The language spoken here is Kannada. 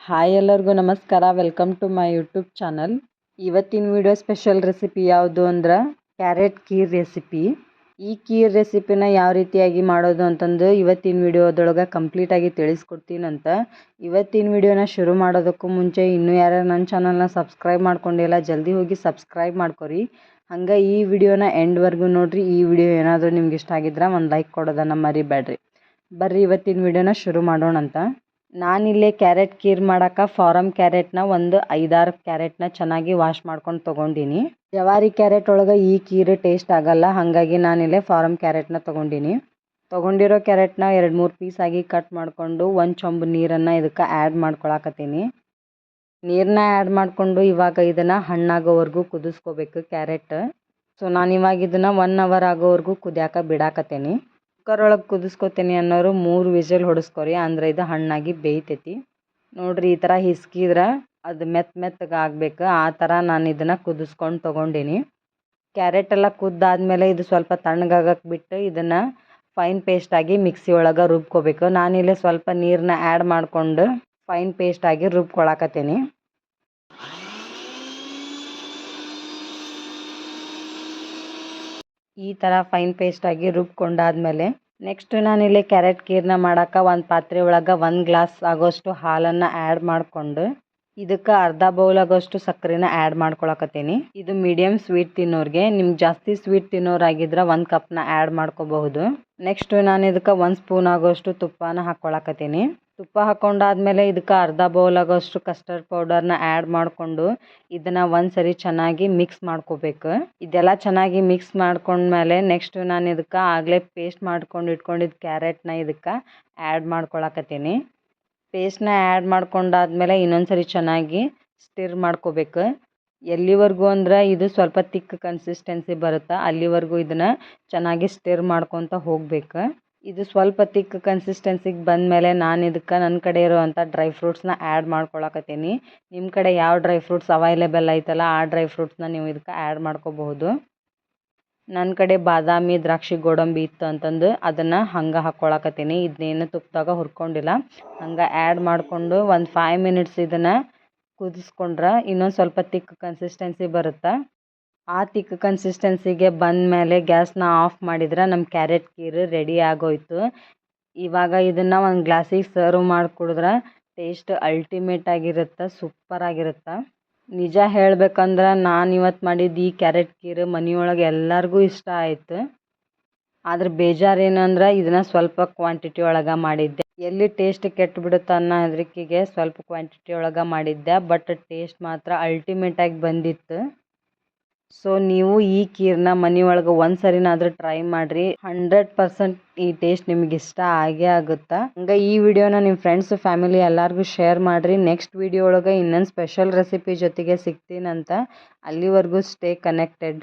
ಹಾಯ್ ಎಲ್ಲರಿಗೂ ನಮಸ್ಕಾರ. Welcome to my YouTube channel. ಇವತ್ತಿನ ವಿಡಿಯೋ ಸ್ಪೆಷಲ್ ರೆಸಿಪಿ ಯಾವುದು ಅಂದ್ರೆ ಕ್ಯಾರೆಟ್ ಕೀರ್ ರೆಸಿಪಿ. ಈ ಕೀರ್ ರೆಸಿಪಿನ ಯಾವ ರೀತಿಯಾಗಿ ಮಾಡೋದು ಅಂತಂದು ಇವತ್ತಿನ ವಿಡಿಯೋದೊಳಗೆ ಕಂಪ್ಲೀಟಾಗಿ ತಿಳಿಸ್ಕೊಡ್ತೀನಂತ. ಇವತ್ತಿನ ವಿಡಿಯೋನ ಶುರು ಮಾಡೋದಕ್ಕೂ ಮುಂಚೆ ಇನ್ನೂ ಯಾರು ನನ್ನ ಚಾನಲ್ನ ಸಬ್ಸ್ಕ್ರೈಬ್ ಮಾಡ್ಕೊಂಡಿಲ್ಲ ಜಲ್ದಿ ಹೋಗಿ ಸಬ್ಸ್ಕ್ರೈಬ್ ಮಾಡ್ಕೊರಿ. ಹಂಗೆ ಈ ವಿಡಿಯೋನ ಎಂಡ್ವರೆಗೂ ನೋಡಿರಿ. ಈ ವಿಡಿಯೋ ಏನಾದರೂ ನಿಮ್ಗೆ ಇಷ್ಟ ಆಗಿದ್ರೆ ಒಂದು ಲೈಕ್ ಕೊಡೋದನ್ನು ಮರಿಬೇಡ್ರಿ. ಬರ್ರಿ ಇವತ್ತಿನ ವಿಡಿಯೋನ ಶುರು ಮಾಡೋಣಂತ. ನಾನಿಲ್ಲೇ ಕ್ಯಾರೆಟ್ ಕೀರ್ ಮಾಡೋಕೆ ಫಾರಮ್ ಕ್ಯಾರೆಟ್ನ ಒಂದು 5-6 ಕ್ಯಾರೆಟ್ನ ಚೆನ್ನಾಗಿ ವಾಶ್ ಮಾಡ್ಕೊಂಡು ತೊಗೊಂಡಿನಿ. ಜವಾರಿ ಕ್ಯಾರೆಟ್ ಒಳಗೆ ಈ ಕೀರ್ ಟೇಸ್ಟ್ ಆಗಲ್ಲ, ಹಾಗಾಗಿ ನಾನಿಲ್ಲೇ ಫಾರಮ್ ಕ್ಯಾರೆಟ್ನ ತೊಗೊಂಡಿರೋ ಕ್ಯಾರೆಟ್ನ 2-3 ಪೀಸ್ ಆಗಿ ಕಟ್ ಮಾಡಿಕೊಂಡು ಒಂದು ಚೊಂಬು ನೀರನ್ನು ಇದಕ್ಕೆ ಆ್ಯಡ್ ಮಾಡ್ಕೊಳಕತ್ತೀನಿ. ನೀರನ್ನ ಆ್ಯಡ್ ಮಾಡಿಕೊಂಡು ಇವಾಗ ಇದನ್ನು ಹಣ್ಣಾಗೋವರೆಗೂ ಕುದಿಸ್ಕೋಬೇಕು ಕ್ಯಾರೆಟ್. ಸೊ ನಾನಿವಾಗ ಇದನ್ನು 1 ಅವರ್ ಆಗೋವರೆಗೂ ಕುದಿಯಾಕ ಬಿಡಾಕತ್ತೀನಿ. ಕುಕ್ಕರ್ ಒಳಗೆ ಕುದಿಸ್ಕೊತೀನಿ ಅನ್ನೋರು 3 ವಿಸಿಲ್ ಹೊಡಿಸ್ಕೊರಿ, ಅಂದ್ರೆ ಇದು ಹಣ್ಣಾಗಿ ಬೇಯ್ತೈತಿ. ನೋಡ್ರಿ ಈ ಥರ ಹಿಸ್ಕಿದ್ರೆ ಅದು ಮೆತ್ತಗೆ ಆಗಬೇಕು. ಆ ಥರ ನಾನು ಇದನ್ನು ಕುದಿಸ್ಕೊಂಡು ತೊಗೊಂಡಿನಿ. ಕ್ಯಾರೆಟ್ ಎಲ್ಲ ಕುದ್ದಾದ್ಮೇಲೆ ಇದು ಸ್ವಲ್ಪ ತಣ್ಣಗಾಗಕ್ಕೆ ಬಿಟ್ಟು ಇದನ್ನು ಫೈನ್ ಪೇಸ್ಟಾಗಿ ಮಿಕ್ಸಿ ಒಳಗೆ ರುಬ್ಕೋಬೇಕು. ನಾನಿಲ್ಲಿ ಸ್ವಲ್ಪ ನೀರನ್ನ ಆ್ಯಡ್ ಮಾಡಿಕೊಂಡು ಫೈನ್ ಪೇಸ್ಟಾಗಿ ರುಬ್ಕೊಳಕತ್ತೀನಿ. ಈ ಥರ ಫೈನ್ ಪೇಸ್ಟಾಗಿ ರುಬ್ಕೊಂಡಾದ್ಮೇಲೆ ನೆಕ್ಸ್ಟ್ ನಾನಿಲ್ಲಿ ಕ್ಯಾರೆಟ್ ಕೀರ್ನ ಮಾಡೋಕೆ ಒಂದು ಪಾತ್ರೆ ಒಳಗೆ 1 ಗ್ಲಾಸ್ ಆಗೋಷ್ಟು ಹಾಲನ್ನು ಆ್ಯಡ್ ಮಾಡಿಕೊಂಡು ಇದಕ್ಕೆ ಅರ್ಧ ಬೌಲ್ ಆಗೋಷ್ಟು ಸಕ್ಕರೆನ ಆ್ಯಡ್ ಮಾಡ್ಕೊಳಕತ್ತೀನಿ. ಇದು ಮೀಡಿಯಮ್ ಸ್ವೀಟ್ ತಿನ್ನೋರಿಗೆ. ನಿಮ್ಗೆ ಜಾಸ್ತಿ ಸ್ವೀಟ್ ತಿನ್ನೋರಾಗಿದ್ರೆ 1 ಕಪ್ನ ಆ್ಯಡ್ ಮಾಡ್ಕೋಬಹುದು. ನೆಕ್ಸ್ಟ್ ನಾನು ಇದಕ್ಕೆ 1 ಸ್ಪೂನ್ ಆಗೋಷ್ಟು ತುಪ್ಪನ ಹಾಕ್ಕೊಳಕತ್ತೀನಿ. ತುಪ್ಪ ಹಾಕ್ಕೊಂಡಾದ್ಮೇಲೆ ಇದಕ್ಕೆ ಅರ್ಧ ಬೌಲ್ ಆಗೋಷ್ಟು ಕಸ್ಟರ್ಡ್ ಪೌಡರ್ನ ಆ್ಯಡ್ ಮಾಡಿಕೊಂಡು ಇದನ್ನು ಒಂದ್ಸರಿ ಚೆನ್ನಾಗಿ ಮಿಕ್ಸ್ ಮಾಡ್ಕೋಬೇಕು. ಇದೆಲ್ಲ ಚೆನ್ನಾಗಿ ಮಿಕ್ಸ್ ಮಾಡ್ಕೊಂಡ್ಮೇಲೆ ನೆಕ್ಸ್ಟ್ ನಾನು ಇದಕ್ಕೆ ಆಗಲೇ ಪೇಸ್ಟ್ ಮಾಡ್ಕೊಂಡು ಇಟ್ಕೊಂಡಿದ್ದು ಕ್ಯಾರೆಟ್ನ ಇದಕ್ಕೆ ಆ್ಯಡ್ ಮಾಡ್ಕೊಳಕತ್ತೀನಿ. ಪೇಸ್ಟ್ನ ಆ್ಯಡ್ ಮಾಡ್ಕೊಂಡಾದ್ಮೇಲೆ ಇನ್ನೊಂದ್ಸರಿ ಚೆನ್ನಾಗಿ ಸ್ಟಿರ್ ಮಾಡ್ಕೋಬೇಕು. ಎಲ್ಲಿವರೆಗೂ ಅಂದ್ರೆ ಇದು ಸ್ವಲ್ಪ ತಿಕ್ ಕನ್ಸಿಸ್ಟೆನ್ಸಿ ಬರುತ್ತೆ ಅಲ್ಲಿವರೆಗೂ ಇದನ್ನು ಚೆನ್ನಾಗಿ ಸ್ಟಿರ್ ಮಾಡ್ಕೊತ ಹೋಗ್ಬೇಕು. ಇದು ಸ್ವಲ್ಪ ತಿಕ್ ಕನ್ಸಿಸ್ಟೆನ್ಸಿಗೆ ಬಂದಮೇಲೆ ನಾನು ಇದಕ್ಕೆ ನನ್ನ ಕಡೆ ಇರುವಂಥ ಡ್ರೈ ಫ್ರೂಟ್ಸ್ನ ಆ್ಯಡ್ ಮಾಡ್ಕೊಳಕತ್ತೀನಿ. ನಿಮ್ಮ ಕಡೆ ಯಾವ ಡ್ರೈ ಫ್ರೂಟ್ಸ್ ಅವೈಲೇಬಲ್ ಐತಲ್ಲ ಆ ಡ್ರೈ ಫ್ರೂಟ್ಸ್ನ ನೀವು ಇದಕ್ಕೆ ಆ್ಯಡ್ ಮಾಡ್ಕೋಬಹುದು. ನನ್ನ ಕಡೆ ಬಾದಾಮಿ, ದ್ರಾಕ್ಷಿ, ಗೋಡಂಬಿ ಇತ್ತು ಅಂತಂದು ಅದನ್ನು ಹಂಗೆ ಹಾಕ್ಕೊಳಕತ್ತೀನಿ. ಇದನ್ನೇನು ತುಪ್ಪದಾಗ ಹುರ್ಕೊಂಡಿಲ್ಲ, ಹಂಗೆ ಆ್ಯಡ್ ಮಾಡಿಕೊಂಡು ಒಂದು 5 ಮಿನಿಟ್ಸ್ ಇದನ್ನು ಕುದಿಸ್ಕೊಂಡ್ರೆ ಇನ್ನೊಂದು ಸ್ವಲ್ಪ ತಿಕ್ ಕನ್ಸಿಸ್ಟೆನ್ಸಿ ಬರುತ್ತೆ. ಆ ತಿಕ್ ಕನ್ಸಿಸ್ಟೆನ್ಸಿಗೆ ಬಂದಮೇಲೆ ಗ್ಯಾಸ್ನ ಆಫ್ ಮಾಡಿದ್ರೆ ನಮ್ಮ ಕ್ಯಾರೆಟ್ ಕೀರ್ ರೆಡಿ ಆಗೋಯ್ತು. ಇವಾಗ ಇದನ್ನು ಒಂದು ಗ್ಲಾಸಿಗೆ ಸರ್ವ್ ಮಾಡಿ ಕುಡಿದ್ರೆ ಟೇಸ್ಟ್ ಅಲ್ಟಿಮೇಟ್ ಆಗಿರುತ್ತೆ, ಸೂಪರ್ ಆಗಿರುತ್ತೆ. ನಿಜ ಹೇಳ್ಬೇಕಂದ್ರೆ ನಾನು ಇವತ್ತು ಮಾಡಿದ್ದು ಈ ಕ್ಯಾರೆಟ್ ಕೀರ್ ಮನೆಯೊಳಗೆ ಎಲ್ಲರಿಗೂ ಇಷ್ಟ ಆಯಿತು. ಆದ್ರೆ ಬೇಜಾರೇನಂದ್ರೆ ಇದನ್ನು ಸ್ವಲ್ಪ ಕ್ವಾಂಟಿಟಿ ಒಳಗೆ ಮಾಡಿದ್ದೆ. ಎಲ್ಲಿ ಟೇಸ್ಟ್ ಕೆಟ್ಟು ಬಿಡುತ್ತೆ ಅನ್ನೋ ಹೆದರಿಕೆಗೆ ಸ್ವಲ್ಪ ಕ್ವಾಂಟಿಟಿ ಒಳಗೆ ಮಾಡಿದ್ದೆ, ಬಟ್ ಟೇಸ್ಟ್ ಮಾತ್ರ ಅಲ್ಟಿಮೇಟಾಗಿ ಬಂದಿತ್ತು. ಸೊ ನೀವು ಈ ಕೀರ್ನ ಮನೆಯೊಳಗೆ ಒಂದ್ಸರಿನಾದರೂ ಟ್ರೈ ಮಾಡಿರಿ. 100% ಈ ಟೇಸ್ಟ್ ನಿಮ್ಗೆ ಇಷ್ಟ ಆಗೇ ಆಗುತ್ತೆ. ಹಂಗೆ ಈ ವಿಡಿಯೋನ ನಿಮ್ಮ ಫ್ರೆಂಡ್ಸ್ ಫ್ಯಾಮಿಲಿ ಎಲ್ಲರಿಗೂ ಶೇರ್ ಮಾಡಿರಿ. ನೆಕ್ಸ್ಟ್ ವಿಡಿಯೋ ಒಳಗೆ ಇನ್ನೊಂದು ಸ್ಪೆಷಲ್ ರೆಸಿಪಿ ಜೊತೆಗೆ ಸಿಗ್ತೀನಂತ. ಅಲ್ಲಿವರೆಗೂ ಸ್ಟೇ ಕನೆಕ್ಟೆಡ್.